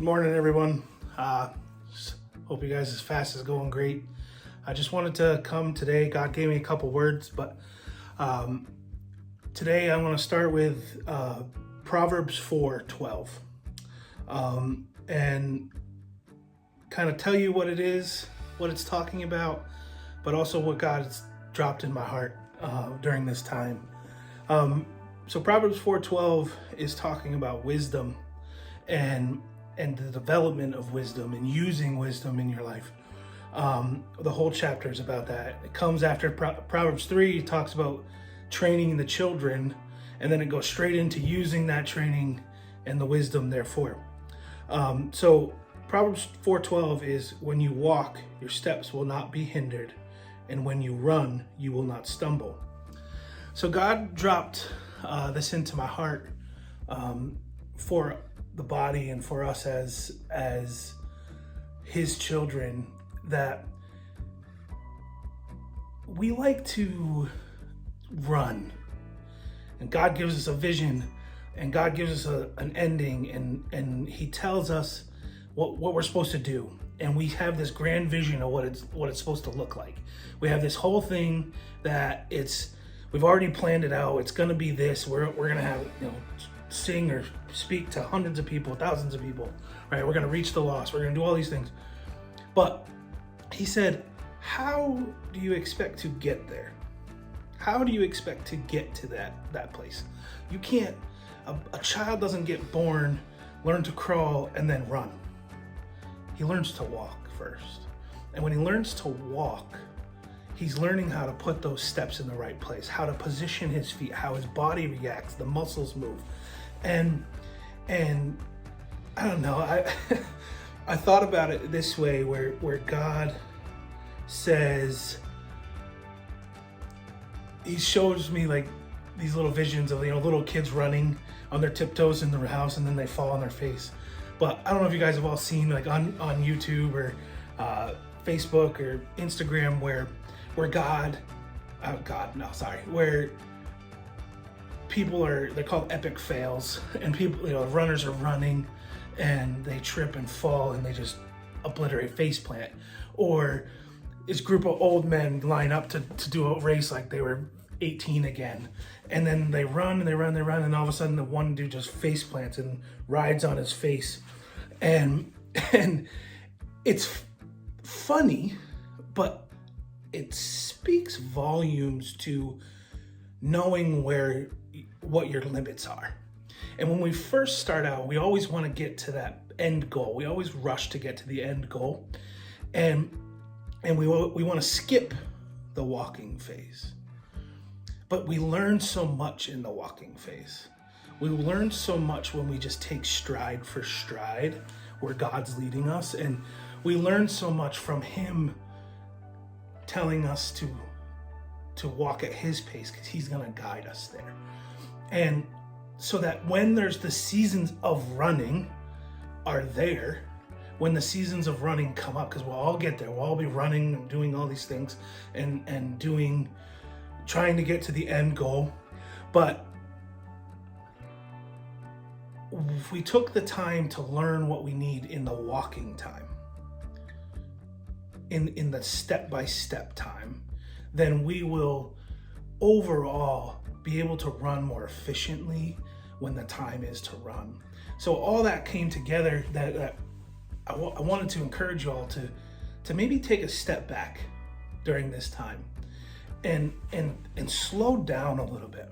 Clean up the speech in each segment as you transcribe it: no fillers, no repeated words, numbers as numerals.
Good morning, everyone. Hope you guys' fast is going great. I just wanted to come today. God gave me a couple words, but today I want to start with Proverbs 4:12, and kind of tell you what it is, what it's talking about, but also what God's dropped in my heart during this time. So Proverbs 4:12 is talking about wisdom and the development of wisdom and using wisdom in your life. The whole chapter is about that. It comes after Proverbs 3 talks about training the children, and then it goes straight into using that training and the wisdom therefore. So Proverbs 4:12 is, when you walk, your steps will not be hindered, and when you run, you will not stumble. So God dropped this into my heart for the body and for us as his children, that we like to run, and God gives us a vision, and God gives us an ending, and he tells us what we're supposed to do, and we have this grand vision of what it's supposed to look like. We have this whole thing that we've already planned it out. It's going to be this. We're going to have, sing or speak to hundreds of people, thousands of people, right? We're going to reach the lost. We're going to do all these things. But he said, how do you expect to get there? How do you expect to get to that place? You can't, a child doesn't get born, learn to crawl, and then run. He learns to walk first. And when he learns to walk, he's learning how to put those steps in the right place, how to position his feet, how his body reacts, the muscles move. And I don't know, I thought about it this way, where God says, he shows me like these little visions of little kids running on their tiptoes in the house, and then they fall on their face. But I don't know if you guys have all seen, like on YouTube or Facebook or Instagram, where people they're called epic fails, and people, runners are running and they trip and fall and they just obliterate, face plant. Or this group of old men line up to do a race like they were 18 again, and then they run and they run, and all of a sudden the one dude just face plants and rides on his face. And it's funny, but it speaks volumes to knowing what your limits are. And when we first start out, we always want to get to that end goal. We always rush to get to the end goal, and we want to skip the walking phase. But we learn so much in the walking phase. We learn so much when we just take stride for stride where God's leading us, and we learn so much from him telling us to walk at his pace, because he's going to guide us there. And so that when there's the seasons of running are there, when the seasons of running come up, because we'll all get there, we'll all be running and doing all these things and trying to get to the end goal. But if we took the time to learn what we need in the walking time, in the step-by-step time, then we will overall be able to run more efficiently when the time is to run. So all that came together that I wanted to encourage you all to maybe take a step back during this time and slow down a little bit.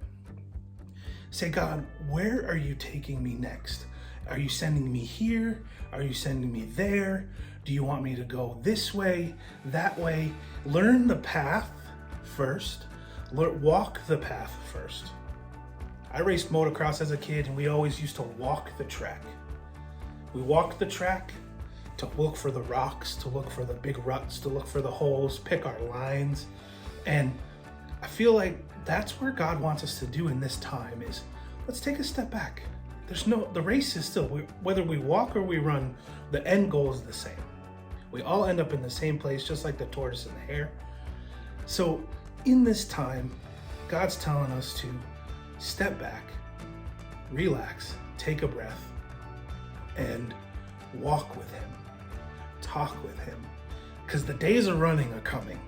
Say, God, where are you taking me next? Are you sending me here? Are you sending me there? Do you want me to go this way, that way? Learn the path first. Walk the path first. I raced motocross as a kid, and we always used to walk the track. We walked the track to look for the rocks, to look for the big ruts, to look for the holes, pick our lines. And I feel like that's where God wants us to do in this time, is let's take a step back. The race is still, whether we walk or we run, the end goal is the same. We all end up in the same place, just like the tortoise and the hare. So in this time, God's telling us to step back, relax, take a breath, and walk with him, talk with him, because the days of running are coming.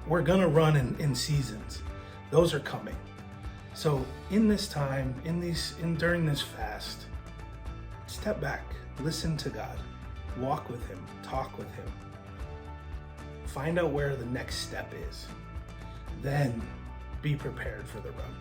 We're gonna run in seasons. Those are coming. So in this time, during this fast, step back, listen to God, walk with him, talk with him. Find out where the next step is. Then be prepared for the run.